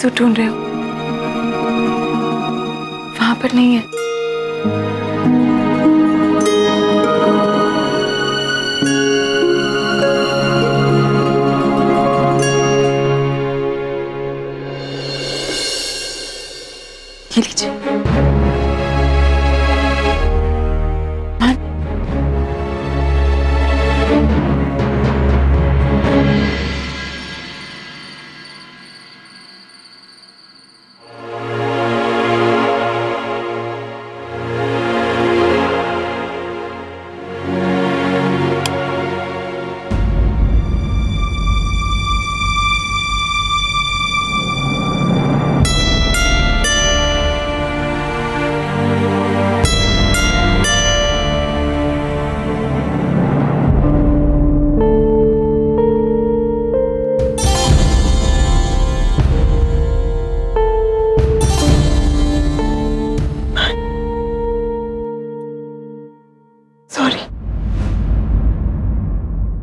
Suit ढूंढ रहे हो, वहां पर नहीं है। ये लीजिए।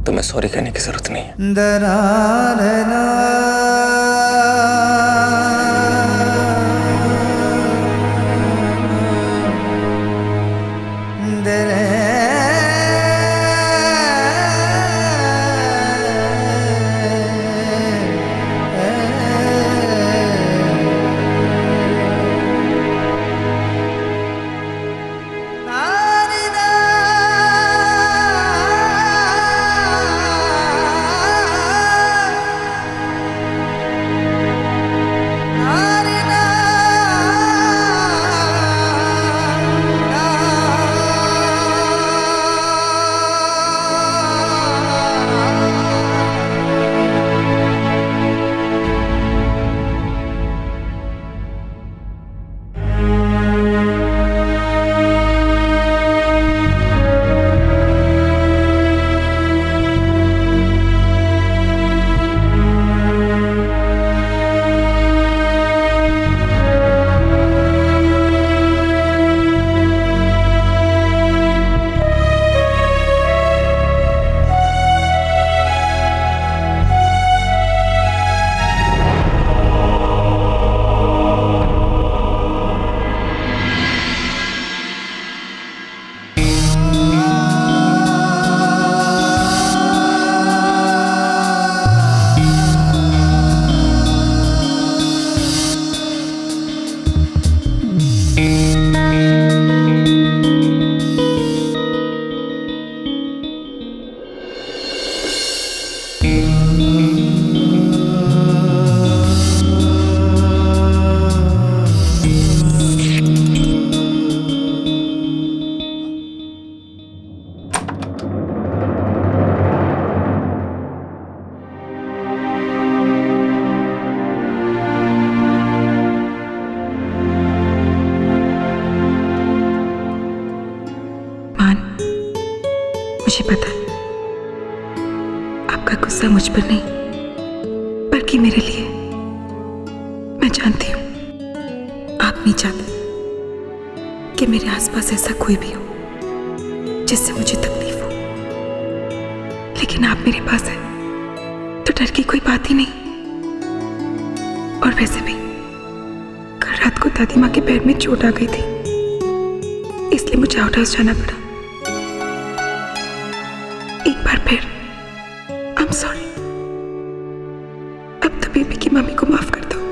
तुम्हें सॉरी कहने की जरूरत नहीं है। मुझे पता है आपका गुस्सा मुझ पर नहीं बल्कि मेरे लिए। मैं जानती हूँ आप नहीं चाहते कि मेरे आसपास ऐसा कोई भी हो जिससे मुझे तकलीफ हो, लेकिन आप मेरे पास हैं तो डर की कोई बात ही नहीं। और वैसे भी कल रात को दादी माँ के पैर में चोट आ गई थी, इसलिए मुझे आउट हाउस जाना पड़ा। एक बार फिर आई एम सॉरी। अब तो बेबी की मम्मी को माफ कर दो।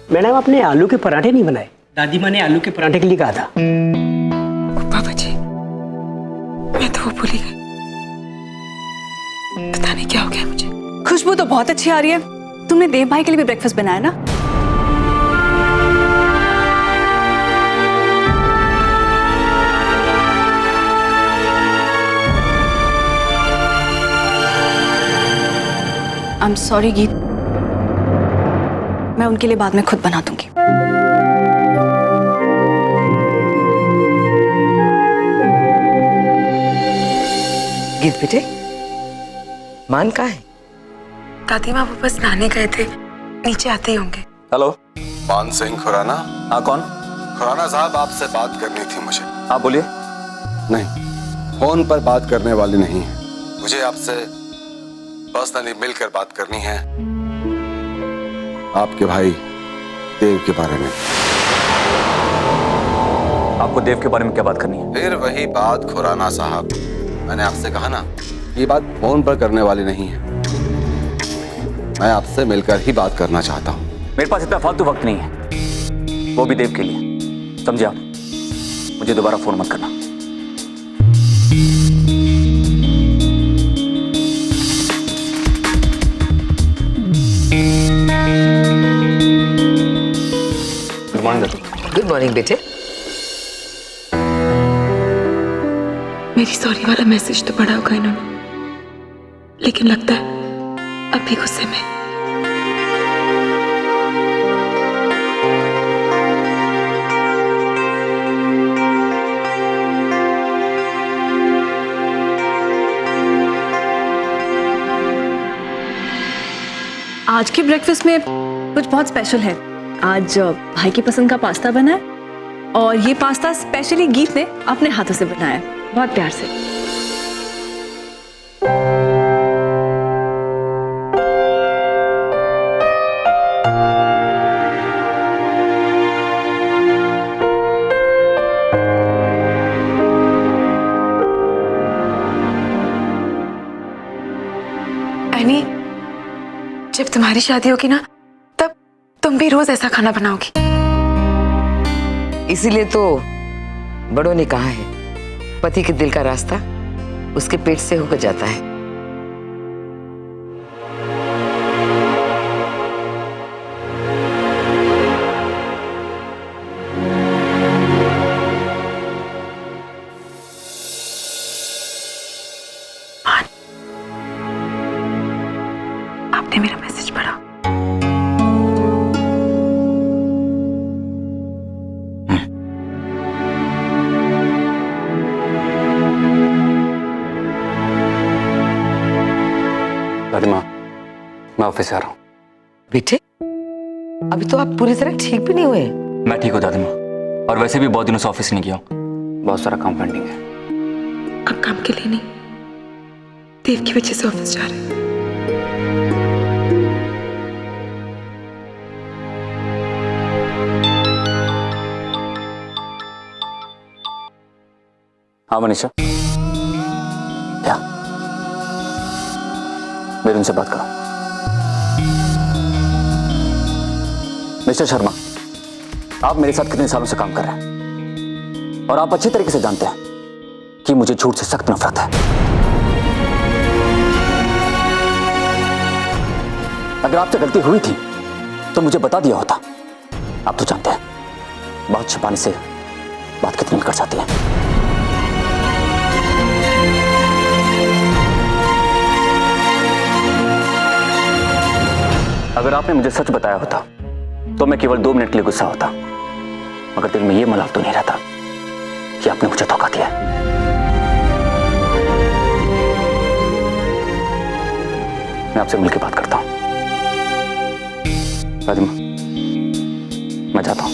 मैडम आपने आलू के पराठे नहीं बनाए? दादी माँ ने आलू के पराठे के लिए कहा था। पापा जी मैं तो वो भूल ही गई। पता नहीं क्या हो गया मुझे। खुशबू तो बहुत अच्छी आ रही है। तुमने देव भाई के लिए भी ब्रेकफास्ट बनाया ना? आई एम सॉरी गीत, मैं उनके लिए बाद में खुद बना दूंगी। गीत बेटे, मान कहाँ है? दादी माँ वो बस नहाने गए थे, नीचे आते ही होंगे। हेलो। मान सिंह खुराना। हाँ, कौन? खुराना साहब, आपसे बात करनी थी मुझे। आप बोलिए। नहीं, फोन पर बात करने वाली नहीं है, मुझे आपसे पर्सनली मिलकर बात करनी है, आपके भाई देव के बारे में। आपको देव के बारे में क्या बात करनी है? फिर वही बात खुराना साहब, मैंने आपसे कहा ना, ये बात फोन पर करने वाली नहीं है, मैं आपसे मिलकर ही बात करना चाहता हूँ। मेरे पास इतना फालतू वक्त नहीं है, वो भी देव के लिए, समझे आप? मुझे दोबारा फोन मत करना। Good morning. गुड मॉर्निंग बेटे। मेरी सॉरी वाला मैसेज तो पढ़ा होगा इन्होंने, लेकिन लगता है अब भी गुस्से में। आज के ब्रेकफास्ट में कुछ बहुत स्पेशल है। आज भाई की पसंद का पास्ता बना है और ये पास्ता स्पेशली गीत ने अपने हाथों से बनाया है, बहुत प्यार से। एनी, जब तुम्हारी शादी होगी ना, तब तुम भी रोज ऐसा खाना बनाओगी। इसीलिए तो बड़ों ने कहा है, पति के दिल का रास्ता उसके पेट से होकर जाता है। आपने मेरा मैसेज पढ़ा? दादी माँ, मैं ऑफिस से आ रहा हूँ। बेटे, अभी तो आप पूरी तरह ठीक भी नहीं हुए। मैं ठीक हूँ दादी माँ, और वैसे भी बहुत दिनों से ऑफिस नहीं गया हूँ, बहुत सारा काम पेंडिंग है। अब काम के लिए नहीं, देव की वजह से ऑफिस जा रहे हैं। हाँ मनीषा, क्या? मेरे उनसे बात करो। मिस्टर शर्मा, आप मेरे साथ कितने सालों से काम कर रहे हैं और आप अच्छे तरीके से जानते हैं कि मुझे झूठ से सख्त नफरत है। अगर आपसे गलती हुई थी तो मुझे बता दिया होता। आप तो जानते हैं बात छिपाने से बात कितनी निकल जाती है। अगर आपने मुझे सच बताया होता तो मैं केवल 2 मिनट के लिए गुस्सा होता, मगर दिल में यह मलाल तो नहीं रहता कि आपने मुझे धोखा दिया। मैं आपसे मिलकर बात करता हूं। राधिमा, मैं जाता हूं।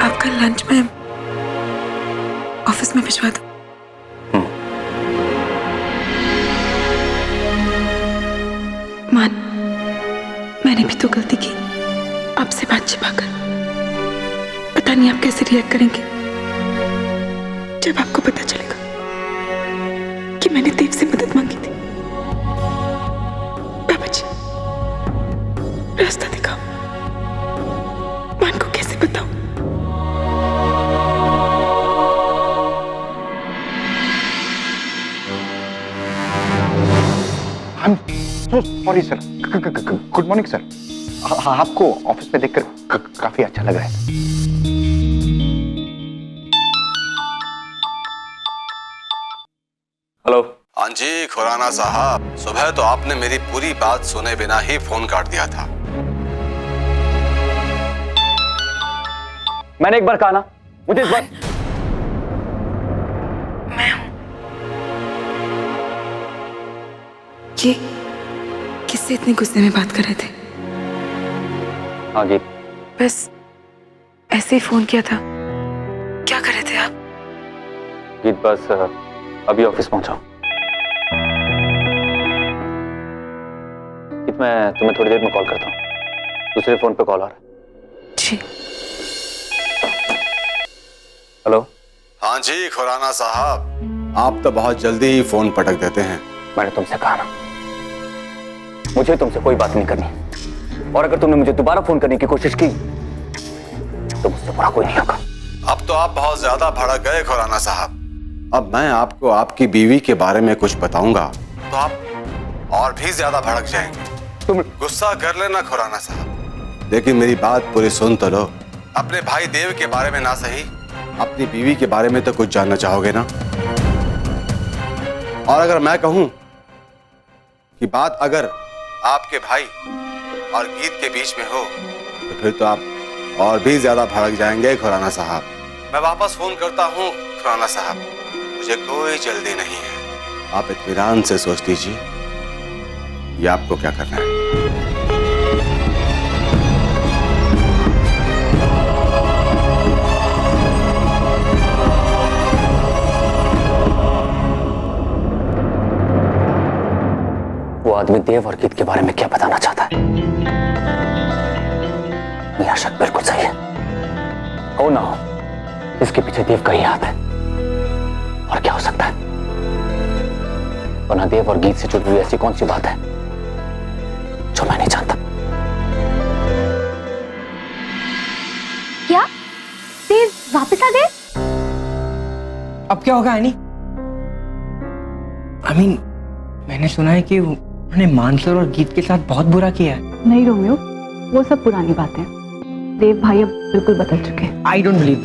आपका लंच में ऑफिस में भिजवा दो। मान, मैंने भी तो गलती की, आपसे बात छिपाकर। पता नहीं आप कैसे रिएक्ट करेंगे जब आपको पता चलेगा कि मैंने देव से मदद मांगी थी। बाबा जी, रास्ता दिखाओ, मान को कैसे बताऊं? Sorry sir. Good morning sir. आपको ऑफिस में देखकर काफी अच्छा लग रहा है। हेलो। हाँ जी खुराना साहब, सुबह तो आपने मेरी पूरी बात सुने बिना ही फोन काट दिया था। मैंने एक बार कहा ना, मुझे इस बार ये किससे इतने गुस्से में बात कर रहे थे? हाँ गीत, बस ऐसे ही फोन किया था। क्या कर रहे थे आप? गीत बस अभी ऑफिस पहुंचा। गीत मैं तुम्हें थोड़ी देर में कॉल करता हूँ, दूसरे फोन पे कॉल आ रहा है। जी। हेलो। हाँ जी खुराना साहब, आप तो बहुत जल्दी ही फोन पटक देते हैं। मैंने तुमसे कहा ना, मुझे तुमसे कोई बात नहीं करनी, और अगर तुमने मुझे दोबारा फोन करने की कोशिश की तो मुझसे बुरा कोई नहीं होगा। अब तो आप बहुत ज्यादा भड़क गए खुराना साहब। अब मैं आपको आपकी बीवी के बारे में कुछ बताऊंगा तो आप और भी ज्यादा भड़क जाएंगे। तुम गुस्सा कर लेना खुराना साहब, लेकिन मेरी बात पूरी सुन तो लो। अपने भाई देव के बारे में ना सही, अपनी बीवी के बारे में तो कुछ जानना चाहोगे ना। और अगर मैं कहूं कि बात अगर आपके भाई और गीत के बीच में हो तो फिर तो आप और भी ज्यादा भड़क जाएंगे खुराना साहब। मैं वापस फोन करता हूं खुराना साहब, मुझे कोई जल्दी नहीं है। आप इत्मीनान से सोच लीजिए ये आपको क्या करना है। वो आदमी देव और गीत के बारे में क्या बताना चाहता है? मेरा शक बिल्कुल सही है। हो ना हो, इसके पीछे देव का ही हाथ है। और क्या हो सकता है? वरना देव और गीत से जुड़ी हुई ऐसी कौन सी बात है जो मैं नहीं जानता? क्या देव वापस आ गए? अब क्या होगा आनी? मैंने सुना है कि उन्होंने मानसर और गीत के साथ बहुत बुरा किया है। नहीं रोमियो, वो सब पुरानी बातें। देव भाई अब बिल्कुल बदल चुके हैं। I don't believe.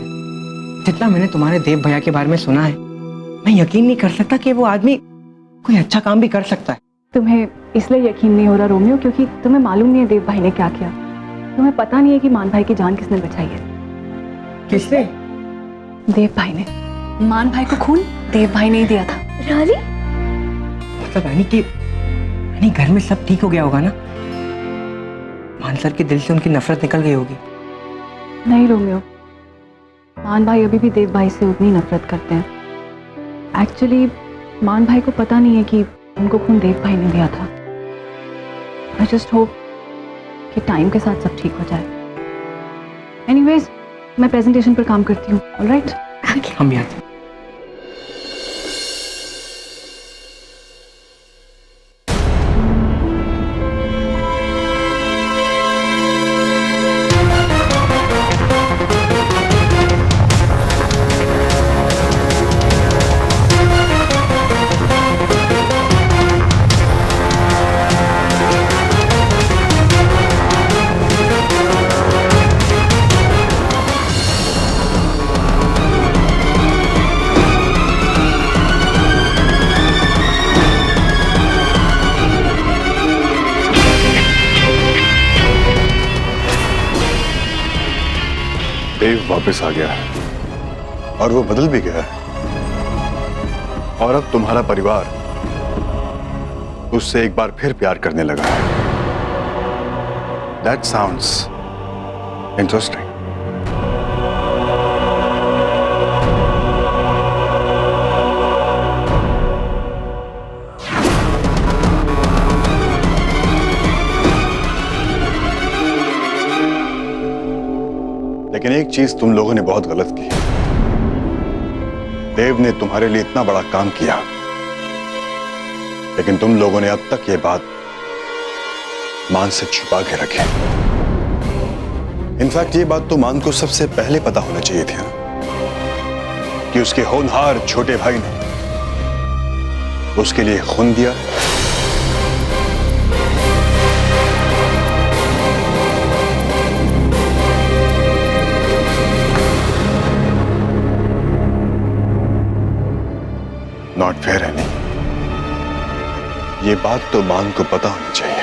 जितना मैंने तुम्हारे देव भैया के बारे में सुना है, मैं यकीन नहीं कर सकता कि वो आदमी कोई अच्छा काम भी कर सकता है। तुम्हें इसलिए यकीन नहीं हो रहा रोमियो क्योंकि तुम्हें मालूम नहीं है देव भाई ने क्या किया। तुम्हें पता नहीं है कि मान भाई की जान किसने बचाई है। किसने? देव भाई ने। मान भाई को खून देव भाई ने ही दिया था। राली? मतलब यानी घर में सब ठीक हो गया होगा ना? मानसर के दिल से उनकी नफरत निकल गई होगी। नहीं रोमियो, मान भाई अभी भी देव भाई से उतनी नफरत करते हैं। एक्चुअली मान भाई को पता नहीं है कि उनको खून देव भाई ने दिया था। आई जस्ट होप कि टाइम के साथ सब ठीक हो जाए। एनीवेज, मैं प्रेजेंटेशन पर काम करती हूँ। ऑलराइट? हम भी आते हैं। देव वापस आ गया है और वो बदल भी गया है, और अब तुम्हारा परिवार उससे एक बार फिर प्यार करने लगा है। That sounds interesting. लेकिन एक चीज तुम लोगों ने बहुत गलत की। देव ने तुम्हारे लिए इतना बड़ा काम किया, लेकिन तुम लोगों ने अब तक ये बात मान से छुपा के रखी। इनफैक्ट ये बात तो मान को सबसे पहले पता होना चाहिए थी कि उसके होनहार छोटे भाई ने उसके लिए खून दिया फेयर है नहीं। ये बात तो मान को पता होनी चाहिए।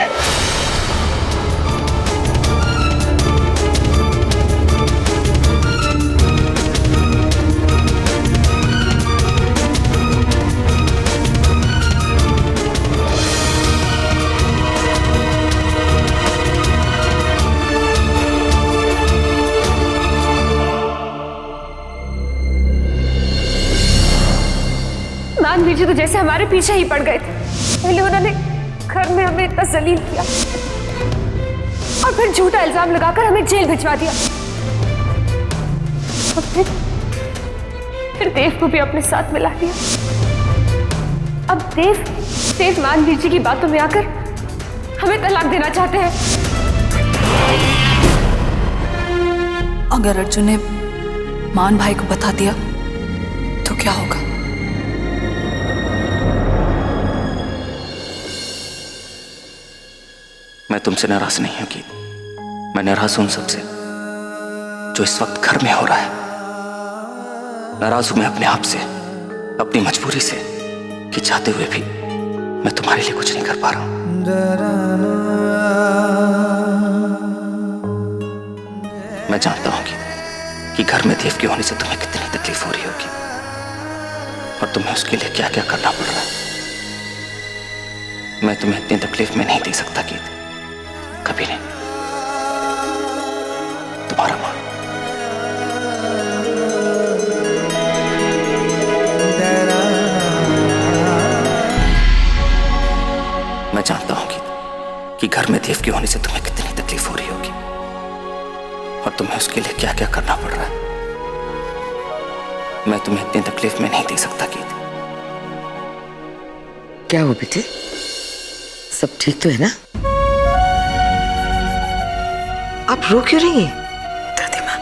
मानवीर जी तो जैसे हमारे पीछे ही पड़ गए थे। पहले उन्होंने घर में हमें इतना जलील किया और फिर झूठा इल्जाम लगाकर हमें जेल भिजवा दिया और फिर देव को भी अपने साथ मिला दिया। अब देव मानवीर जी की बातों में आकर हमें तलाक देना चाहते हैं। अगर अर्जुन ने मान भाई को बता दिया तो क्या होगा? मैं तुमसे नाराज नहीं हूं गीत। मैं नाराज हूं सबसे जो इस वक्त घर में हो रहा है। नाराज हूं मैं अपने आप से, अपनी मजबूरी से कि चाहते हुए भी मैं तुम्हारे लिए कुछ नहीं कर पा रहा हूं। मैं जानता हूं कि घर में देव के होने से तुम्हें कितनी तकलीफ हो रही होगी और तुम्हें उसके लिए क्या क्या करना पड़ रहा है। मैं तुम्हें इतनी तकलीफ में नहीं दे सकता गीत, कभी नहीं। तुम्हारा मां। मैं जानता हूं कि घर में देव के होने से तुम्हें कितनी तकलीफ हो रही होगी और तुम्हें उसके लिए क्या क्या करना पड़ रहा है। मैं तुम्हें इतनी तकलीफ में नहीं दे सकता गीत। क्या हो बेटे, सब ठीक तो है ना? आप रो क्यों रही हैं? दादी माँ,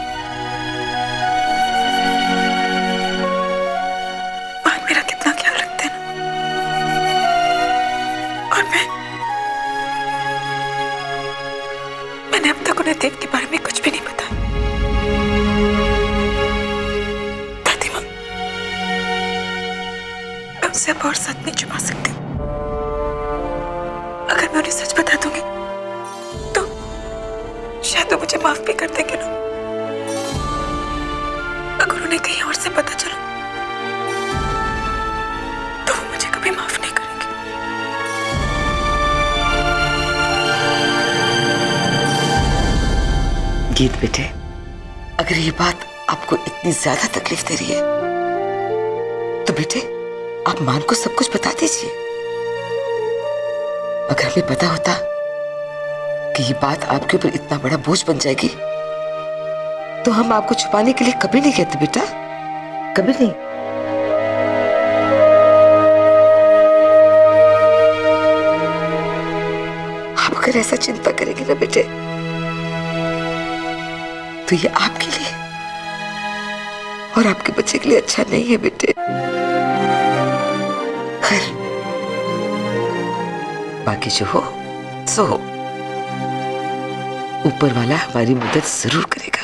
मान मेरा कितना ख्याल रखते हैं ना। और मैंने अब तक उन्हें देव के बारे में कुछ भी नहीं बताया। दादी माँ, मैं उनसे अब और सच नहीं छुपा सकती। अगर मैं उन्हें सच बता दूंगी शायद वो मुझे माफ भी कर देंगे ना। अगर उन्हें कहीं और से पता चला तो वो मुझे कभी माफ नहीं करेंगे। गीत बेटे, अगर ये बात आपको इतनी ज्यादा तकलीफ दे रही है तो बेटे आप मान को सब कुछ बता दीजिए। अगर हमें पता होता कि ये बात आपके ऊपर इतना बड़ा बोझ बन जाएगी तो हम आपको छुपाने के लिए कभी नहीं कहते बेटा, कभी नहीं। आप अगर ऐसा चिंता करेंगे ना बेटे तो ये आपके लिए और आपके बच्चे के लिए अच्छा नहीं है बेटे। खैर, बाकी जो हो सो हो, ऊपर वाला हमारी मदद जरूर करेगा।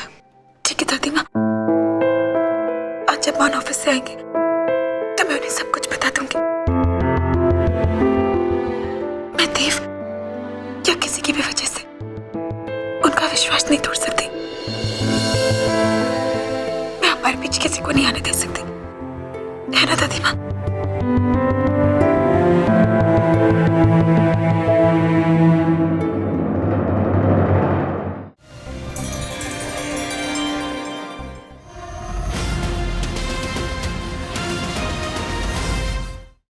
ठीक है दादी माँ, आज जब मान ऑफिस से आएंगे तो मैं उन्हें सब कुछ बता दूंगी। मैं देव या किसी की भी वजह से उनका विश्वास नहीं तोड़ सकती। मैं हमारे बीच किसी को नहीं आने दे सकती, है ना दादी माँ?